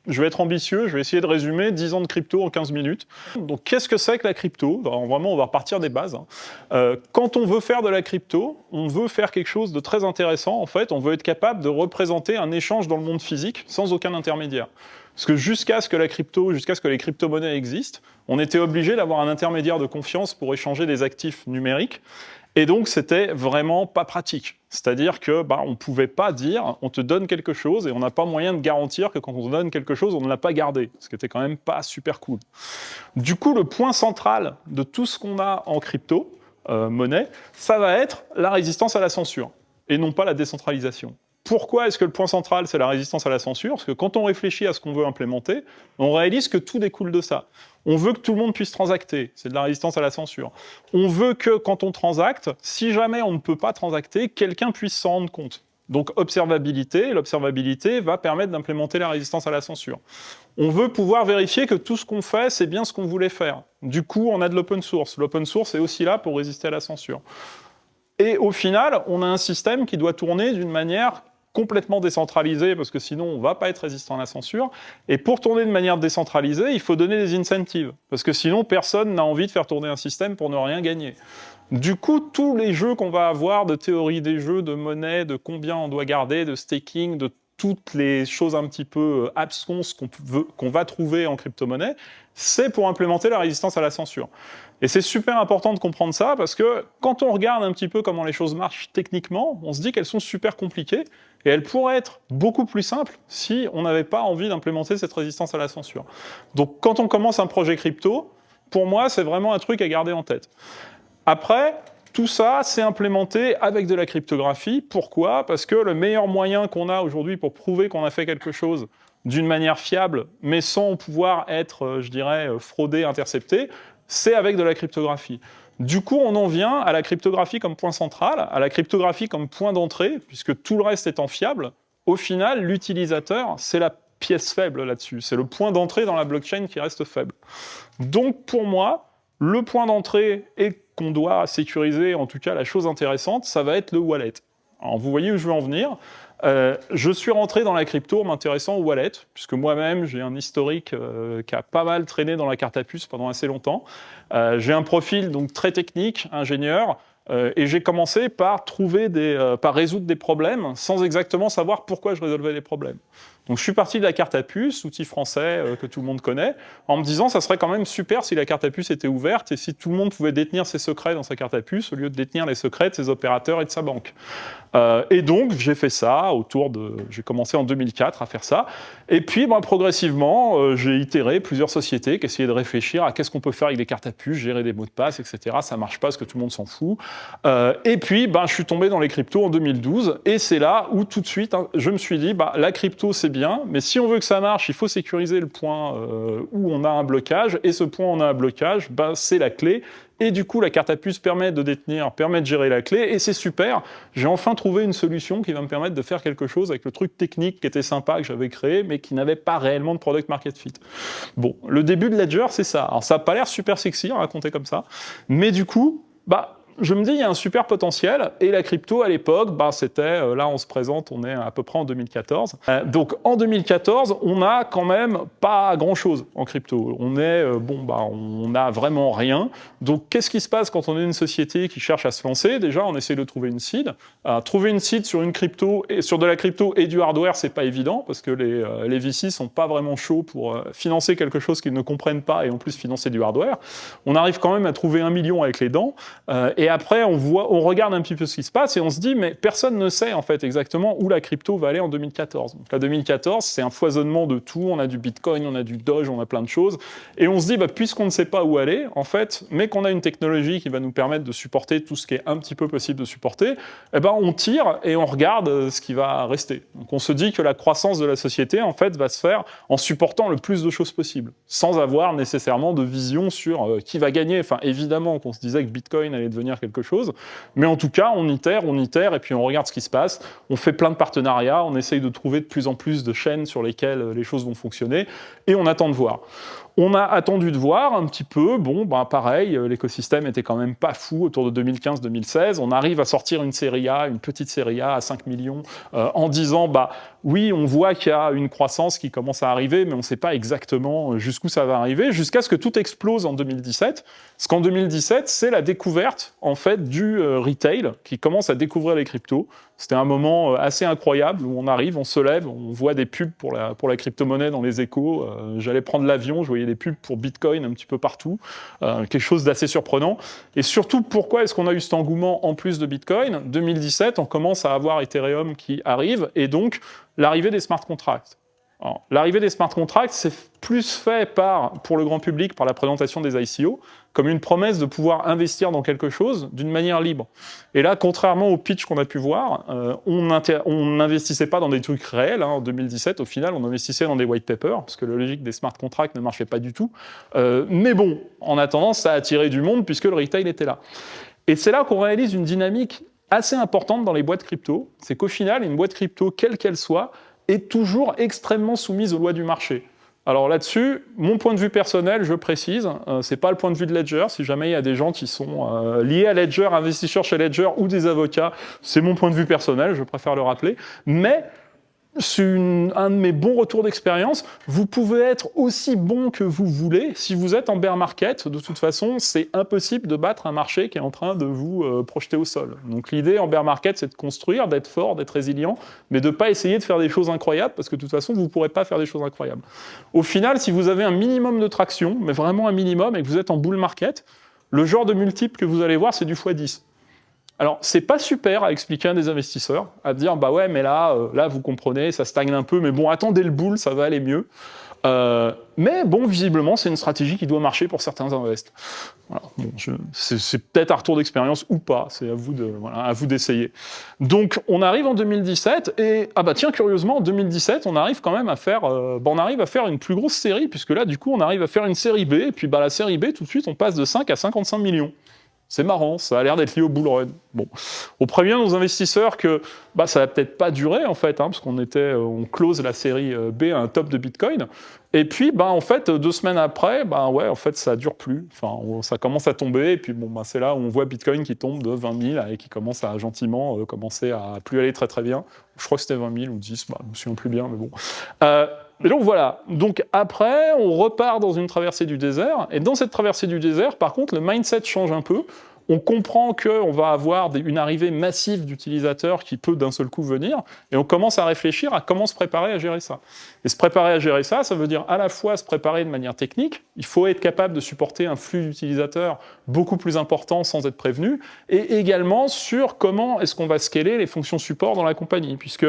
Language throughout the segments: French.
je vais être ambitieux, je vais essayer de résumer 10 ans de crypto en 15 minutes. Donc, qu'est-ce que c'est que la crypto? Alors, vraiment, on va repartir des bases. Quand on veut faire de la crypto, on veut faire quelque chose de très intéressant. En fait, on veut être capable de représenter un échange dans le monde physique sans aucun intermédiaire. Parce que jusqu'à ce que les crypto-monnaies existent, on était obligé d'avoir un intermédiaire de confiance pour échanger des actifs numériques. Et donc, c'était vraiment pas pratique. C'est-à-dire que on pouvait pas dire on te donne quelque chose et on n'a pas moyen de garantir que quand on te donne quelque chose, on ne l'a pas gardé. Ce qui était quand même pas super cool. Du coup, le point central de tout ce qu'on a en crypto, monnaie, ça va être la résistance à la censure et non pas la décentralisation. Pourquoi est-ce que le point central, c'est la résistance à la censure? Parce que quand on réfléchit à ce qu'on veut implémenter, on réalise que tout découle de ça. On veut que tout le monde puisse transacter, c'est de la résistance à la censure. On veut que quand on transacte, si jamais on ne peut pas transacter, quelqu'un puisse s'en rendre compte. Donc observabilité, l'observabilité va permettre d'implémenter la résistance à la censure. On veut pouvoir vérifier que tout ce qu'on fait, c'est bien ce qu'on voulait faire. Du coup, on a de l'open source. L'open source est aussi là pour résister à la censure. Et au final, on a un système qui doit tourner d'une manière complètement décentralisée, parce que sinon on ne va pas être résistant à la censure. Et pour tourner de manière décentralisée, il faut donner des incentives, parce que sinon personne n'a envie de faire tourner un système pour ne rien gagner. Du coup, tous les jeux qu'on va avoir de théorie des jeux, de monnaie, de combien on doit garder, de staking, de toutes les choses un petit peu absconses qu'on va trouver en crypto-monnaie, c'est pour implémenter la résistance à la censure. Et c'est super important de comprendre ça, parce que quand on regarde un petit peu comment les choses marchent techniquement, on se dit qu'elles sont super compliquées, et elles pourraient être beaucoup plus simples si on n'avait pas envie d'implémenter cette résistance à la censure. Donc quand on commence un projet crypto, pour moi, c'est vraiment un truc à garder en tête. Après, tout ça, c'est implémenté avec de la cryptographie. Pourquoi? Parce que le meilleur moyen qu'on a aujourd'hui pour prouver qu'on a fait quelque chose d'une manière fiable, mais sans pouvoir être, je dirais, fraudé, intercepté, c'est avec de la cryptographie. Du coup, on en vient à la cryptographie comme point central, à la cryptographie comme point d'entrée, puisque tout le reste étant fiable. Au final, l'utilisateur, c'est la pièce faible là-dessus. C'est le point d'entrée dans la blockchain qui reste faible. Donc, pour moi, le point d'entrée et qu'on doit sécuriser, en tout cas la chose intéressante, ça va être le wallet. Alors vous voyez où je veux en venir. Je suis rentré dans la crypto en m'intéressant au wallet, puisque moi-même j'ai un historique qui a pas mal traîné dans la carte à puce pendant assez longtemps. J'ai un profil donc très technique, ingénieur, et j'ai commencé par résoudre des problèmes sans exactement savoir pourquoi je résolvais les problèmes. Donc je suis parti de la carte à puce, outil français que tout le monde connaît, en me disant ça serait quand même super si la carte à puce était ouverte et si tout le monde pouvait détenir ses secrets dans sa carte à puce au lieu de détenir les secrets de ses opérateurs et de sa banque. Et donc j'ai fait ça j'ai commencé en 2004 à faire ça. Et puis progressivement, j'ai itéré plusieurs sociétés qui essayaient de réfléchir à qu'est-ce qu'on peut faire avec des cartes à puce, gérer des mots de passe, etc. Ça marche pas parce que tout le monde s'en fout. Et puis je suis tombé dans les cryptos en 2012 et c'est là où tout de suite je me suis dit la crypto c'est bien, mais si on veut que ça marche, il faut sécuriser le point où on a un blocage, et ce point où on a un blocage, c'est la clé. Et du coup, la carte à puce permet de détenir, permet de gérer la clé, et c'est super. J'ai enfin trouvé une solution qui va me permettre de faire quelque chose avec le truc technique qui était sympa, que j'avais créé, mais qui n'avait pas réellement de product market fit. Bon, le début de Ledger, c'est ça. Alors ça n'a pas l'air super sexy à raconter comme ça, mais du coup, je me dis, il y a un super potentiel, et la crypto, à l'époque, c'était, là on se présente, on est à peu près en 2014. Donc en 2014, on n'a quand même pas grand-chose en crypto. On n'a vraiment rien. Donc qu'est-ce qui se passe quand on est une société qui cherche à se lancer? Déjà, on essaie de trouver une seed. Trouver une seed sur une crypto, et sur de la crypto et du hardware, c'est pas évident, parce que les VC sont pas vraiment chauds pour financer quelque chose qu'ils ne comprennent pas, et en plus financer du hardware. On arrive quand même à trouver 1 million avec les dents, et après, on regarde un petit peu ce qui se passe et on se dit, mais personne ne sait en fait exactement où la crypto va aller en 2014. Donc la 2014, c'est un foisonnement de tout. On a du Bitcoin, on a du Doge, on a plein de choses. Et on se dit, puisqu'on ne sait pas où aller, en fait, mais qu'on a une technologie qui va nous permettre de supporter tout ce qui est un petit peu possible de supporter, on tire et on regarde ce qui va rester. Donc on se dit que la croissance de la société, en fait, va se faire en supportant le plus de choses possible, sans avoir nécessairement de vision sur qui va gagner. Enfin, évidemment qu'on se disait que Bitcoin allait devenir faire quelque chose. Mais en tout cas, on itère, et puis on regarde ce qui se passe. On fait plein de partenariats, on essaye de trouver de plus en plus de chaînes sur lesquelles les choses vont fonctionner, et on attend de voir. On a attendu de voir un petit peu, bon, ben pareil, l'écosystème était quand même pas fou autour de 2015-2016. On arrive à sortir une série A, une petite série A à 5 millions, en disant, bah oui, on voit qu'il y a une croissance qui commence à arriver, mais on ne sait pas exactement jusqu'où ça va arriver, jusqu'à ce que tout explose en 2017. Parce qu'en 2017, c'est la découverte, en fait, du retail qui commence à découvrir les cryptos. C'était un moment assez incroyable où on arrive, on se lève, on voit des pubs pour la crypto-monnaie dans les échos. J'allais prendre l'avion, je voyais des pubs pour Bitcoin un petit peu partout. Quelque chose d'assez surprenant. Et surtout, pourquoi est-ce qu'on a eu cet engouement en plus de Bitcoin ? 2017, on commence à avoir Ethereum qui arrive, et donc l'arrivée des smart contracts. L'arrivée des smart contracts, c'est plus fait pour le grand public, par la présentation des ICO, comme une promesse de pouvoir investir dans quelque chose d'une manière libre. Et là, contrairement au pitch qu'on a pu voir, on n'investissait pas dans des trucs réels. En 2017, au final, on investissait dans des white papers, parce que la logique des smart contracts ne marchait pas du tout. Mais bon, en attendant, ça a attiré du monde, puisque le retail était là. Et c'est là qu'on réalise une dynamique assez importante dans les boîtes crypto. C'est qu'au final, une boîte crypto, quelle qu'elle soit, est toujours extrêmement soumise aux lois du marché. Alors là-dessus, mon point de vue personnel, je précise, c'est pas le point de vue de Ledger. Si jamais il y a des gens qui sont liés à Ledger, investisseurs chez Ledger ou des avocats, c'est mon point de vue personnel, je préfère le rappeler. Mais c'est un de mes bons retours d'expérience. Vous pouvez être aussi bon que vous voulez. Si vous êtes en bear market, de toute façon, c'est impossible de battre un marché qui est en train de vous projeter au sol. Donc l'idée en bear market, c'est de construire, d'être fort, d'être résilient, mais de ne pas essayer de faire des choses incroyables, parce que de toute façon, vous ne pourrez pas faire des choses incroyables. Au final, si vous avez un minimum de traction, mais vraiment un minimum, et que vous êtes en bull market, le genre de multiple que vous allez voir, c'est du x10. Alors, c'est pas super à expliquer à des investisseurs, à dire, bah ouais, mais là, vous comprenez, ça stagne un peu, mais bon, attendez le bull, ça va aller mieux. Mais bon, visiblement, c'est une stratégie qui doit marcher pour certains invests. Voilà, bon, c'est peut-être un retour d'expérience ou pas, c'est à vous d'essayer. Donc, on arrive en 2017, et curieusement, en 2017, on arrive quand même à faire, une plus grosse série, puisque là, du coup, on arrive à faire une série B, et puis la série B, tout de suite, on passe de 5 à 55 millions. C'est marrant, ça a l'air d'être lié au bull run. Bon. On prévient nos investisseurs que ça va peut-être pas durer, en fait, parce qu'on on close la série B à un top de Bitcoin. Et puis, en fait, 2 semaines après, en fait, ça dure plus. Enfin, ça commence à tomber, et puis c'est là où on voit Bitcoin qui tombe de 20 000 et qui commence à gentiment commencer à plus aller très très bien. Je crois que c'était 20 000 ou 10, je me souviens plus bien, mais bon. Et donc voilà, donc après, on repart dans une traversée du désert, et dans cette traversée du désert, par contre, le mindset change un peu. On comprend qu'on va avoir une arrivée massive d'utilisateurs qui peut d'un seul coup venir, et on commence à réfléchir à comment se préparer à gérer ça. Et se préparer à gérer ça, ça veut dire à la fois se préparer de manière technique, il faut être capable de supporter un flux d'utilisateurs beaucoup plus important sans être prévenu, et également sur comment est-ce qu'on va scaler les fonctions support dans la compagnie, puisque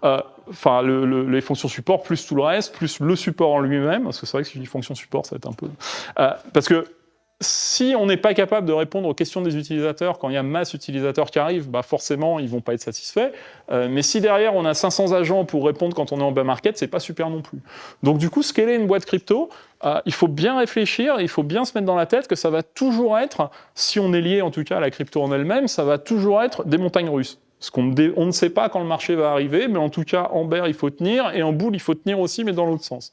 les fonctions support, plus tout le reste, plus le support en lui-même, parce que c'est vrai que si je dis fonction support, ça va être un peu... parce que si on n'est pas capable de répondre aux questions des utilisateurs quand il y a masse utilisateurs qui arrivent, forcément, ils ne vont pas être satisfaits. Mais si derrière, on a 500 agents pour répondre quand on est en bear market, c'est pas super non plus. Donc du coup, scaler une boîte crypto, il faut bien réfléchir, il faut bien se mettre dans la tête que ça va toujours être, si on est lié en tout cas à la crypto en elle-même, ça va toujours être des montagnes russes. Parce qu'on ne sait pas quand le marché va arriver, mais en tout cas, en bear, il faut tenir, et en bull, il faut tenir aussi, mais dans l'autre sens.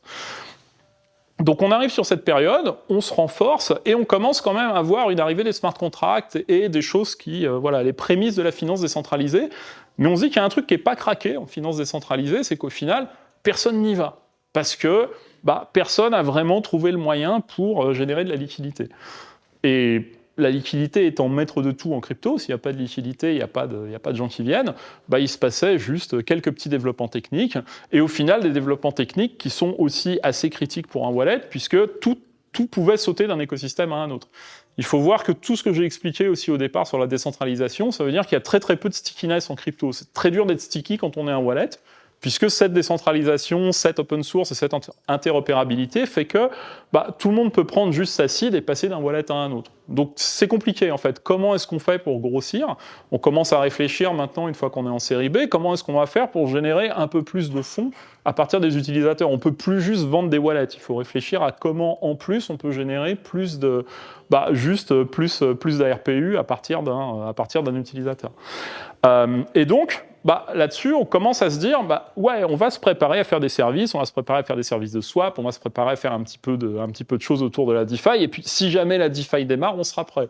Donc on arrive sur cette période, on se renforce, et on commence quand même à voir une arrivée des smart contracts et des choses qui, les prémices de la finance décentralisée. Mais on se dit qu'il y a un truc qui n'est pas craqué en finance décentralisée, c'est qu'au final, personne n'y va. Parce que personne n'a vraiment trouvé le moyen pour générer de la liquidité. Et la liquidité étant maître de tout en crypto, s'il n'y a pas de liquidité, il n'y a pas de gens qui viennent, il se passait juste quelques petits développements techniques, et au final des développements techniques qui sont aussi assez critiques pour un wallet, puisque tout pouvait sauter d'un écosystème à un autre. Il faut voir que tout ce que j'ai expliqué aussi au départ sur la décentralisation, ça veut dire qu'il y a très très peu de stickiness en crypto. C'est très dur d'être sticky quand on est un wallet, puisque cette décentralisation, cette open source et cette interopérabilité fait que tout le monde peut prendre juste sa seed et passer d'un wallet à un autre. Donc c'est compliqué en fait. Comment est-ce qu'on fait pour grossir? On commence à réfléchir maintenant, une fois qu'on est en série B, comment est-ce qu'on va faire pour générer un peu plus de fonds à partir des utilisateurs? On ne peut plus juste vendre des wallets, il faut réfléchir à comment en plus on peut générer plus de, plus d'ARPU à partir d'un utilisateur. Et donc, là-dessus, on commence à se dire, ouais, on va se préparer à faire des services, on va se préparer à faire des services de swap, on va se préparer à faire un petit peu de choses autour de la DeFi, et puis si jamais la DeFi démarre, on sera prêt.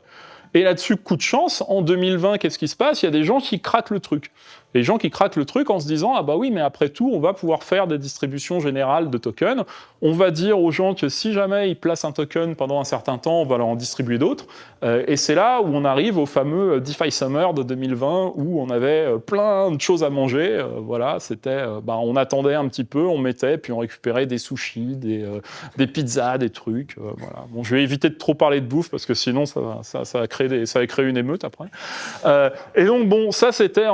Et là-dessus, coup de chance, en 2020, qu'est-ce qui se passe? Il y a des gens qui craquent le truc. Les gens qui craquent le truc en se disant, oui, mais après tout, on va pouvoir faire des distributions générales de tokens. On va dire aux gens que si jamais ils placent un token pendant un certain temps, on va leur en distribuer d'autres. Et c'est là où on arrive au fameux DeFi Summer de 2020, où on avait plein de choses à manger. Voilà, c'était, on attendait un petit peu, on mettait, puis on récupérait des sushis, des pizzas, des trucs. Voilà. Bon, je vais éviter de trop parler de bouffe, parce que sinon, ça va créer une émeute après. Et donc, bon, ça c'était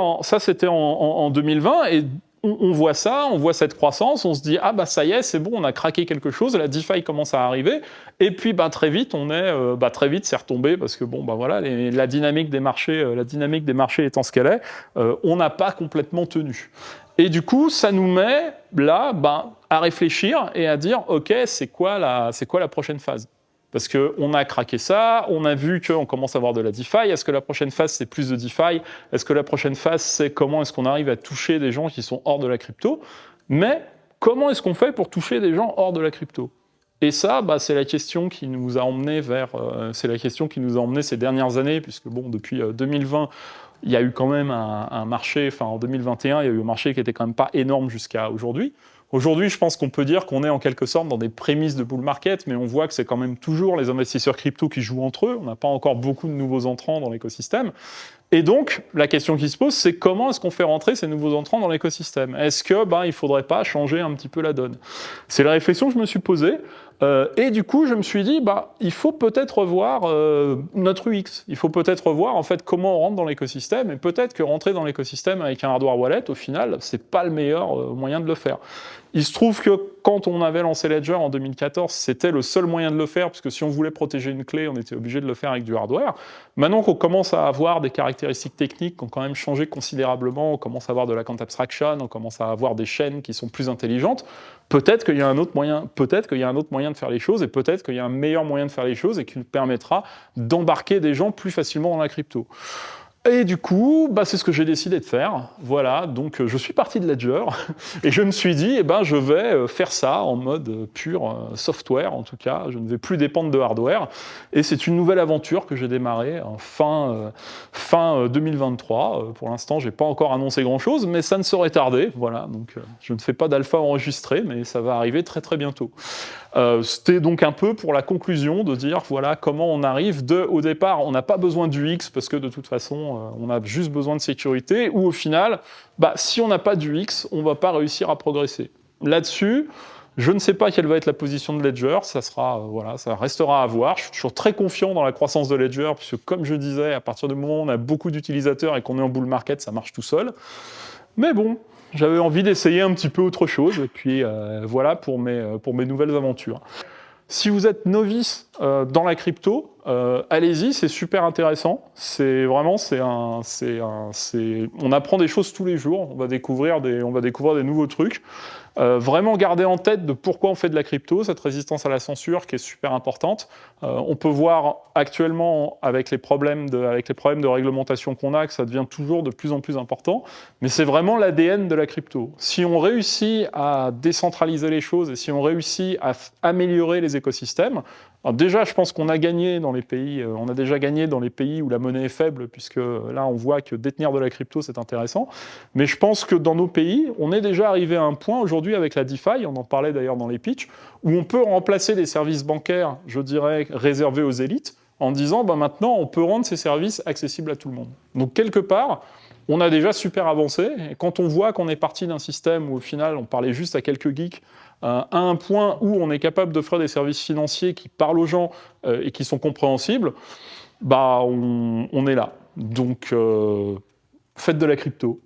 en 2020, et on voit ça, on voit cette croissance, on se dit ça y est, c'est bon, on a craqué quelque chose, la DeFi commence à arriver, et puis très vite c'est retombé parce que voilà, la dynamique des marchés étant ce qu'elle est, on n'a pas complètement tenu. Et du coup, ça nous met là à réfléchir et à dire ok, c'est quoi la prochaine phase? Parce qu'on a craqué ça, on a vu qu'on commence à avoir de la DeFi. Est-ce que la prochaine phase, c'est plus de DeFi? Est-ce que la prochaine phase, c'est comment est-ce qu'on arrive à toucher des gens qui sont hors de la crypto? Mais comment est-ce qu'on fait pour toucher des gens hors de la crypto? Et ça, c'est la question qui nous a emmenés ces dernières années, puisque depuis 2020, il y a eu quand même un marché, en 2021, il y a eu un marché qui était quand même pas énorme jusqu'à aujourd'hui. Aujourd'hui, je pense qu'on peut dire qu'on est en quelque sorte dans des prémices de bull market, mais on voit que c'est quand même toujours les investisseurs crypto qui jouent entre eux. On n'a pas encore beaucoup de nouveaux entrants dans l'écosystème. Et donc, la question qui se pose, c'est comment est-ce qu'on fait rentrer ces nouveaux entrants dans l'écosystème? Est-ce que il ne faudrait pas changer un petit peu la donne? C'est la réflexion que je me suis posée. Et du coup, je me suis dit, il faut peut-être revoir notre UX. Il faut peut-être revoir en fait comment on rentre dans l'écosystème. Et peut-être que rentrer dans l'écosystème avec un hardware wallet, au final, c'est pas le meilleur moyen de le faire. Il se trouve que quand on avait lancé Ledger en 2014, c'était le seul moyen de le faire, parce que si on voulait protéger une clé, on était obligé de le faire avec du hardware. Maintenant qu'on commence à avoir des caractéristiques techniques qui ont quand même changé considérablement, on commence à avoir de la quant abstraction, on commence à avoir des chaînes qui sont plus intelligentes, peut-être qu'il y a un autre moyen de faire les choses, et peut-être qu'il y a un meilleur moyen de faire les choses, et qui nous permettra d'embarquer des gens plus facilement dans la crypto. Et du coup, c'est ce que j'ai décidé de faire. Voilà, donc je suis parti de Ledger et je me suis dit, je vais faire ça en mode pur software, en tout cas. Je ne vais plus dépendre de hardware. Et c'est une nouvelle aventure que j'ai démarrée fin 2023. Pour l'instant, je n'ai pas encore annoncé grand-chose, mais ça ne saurait tarder. Voilà, donc je ne fais pas d'alpha enregistré, mais ça va arriver très très bientôt. C'était donc un peu pour la conclusion de dire voilà comment on arrive au départ, on n'a pas besoin du X parce que de toute façon on a juste besoin de sécurité, ou au final, si on n'a pas du X, on ne va pas réussir à progresser. Là-dessus, je ne sais pas quelle va être la position de Ledger, ça restera à voir. Je suis toujours très confiant dans la croissance de Ledger, puisque comme je disais, à partir du moment où on a beaucoup d'utilisateurs et qu'on est en bull market, ça marche tout seul. Mais bon, j'avais envie d'essayer un petit peu autre chose, et puis voilà pour mes nouvelles aventures. Si vous êtes novice dans la crypto, allez-y, c'est super intéressant. On apprend des choses tous les jours, on va découvrir des nouveaux trucs. Vraiment garder en tête de pourquoi on fait de la crypto, cette résistance à la censure qui est super importante. On peut voir actuellement avec les problèmes de réglementation qu'on a que ça devient toujours de plus en plus important, mais c'est vraiment l'ADN de la crypto. Si on réussit à décentraliser les choses et si on réussit à améliorer les écosystèmes, alors déjà, je pense qu'on a gagné dans les pays, où la monnaie est faible, puisque là, on voit que détenir de la crypto, c'est intéressant. Mais je pense que dans nos pays, on est déjà arrivé à un point aujourd'hui avec la DeFi, on en parlait d'ailleurs dans les pitchs, où on peut remplacer les services bancaires, je dirais, réservés aux élites, en disant maintenant, on peut rendre ces services accessibles à tout le monde. Donc quelque part, on a déjà super avancé. Et quand on voit qu'on est parti d'un système où au final, on parlait juste à quelques geeks, à un point où on est capable d'offrir des services financiers qui parlent aux gens et qui sont compréhensibles, on est là. Donc, faites de la crypto.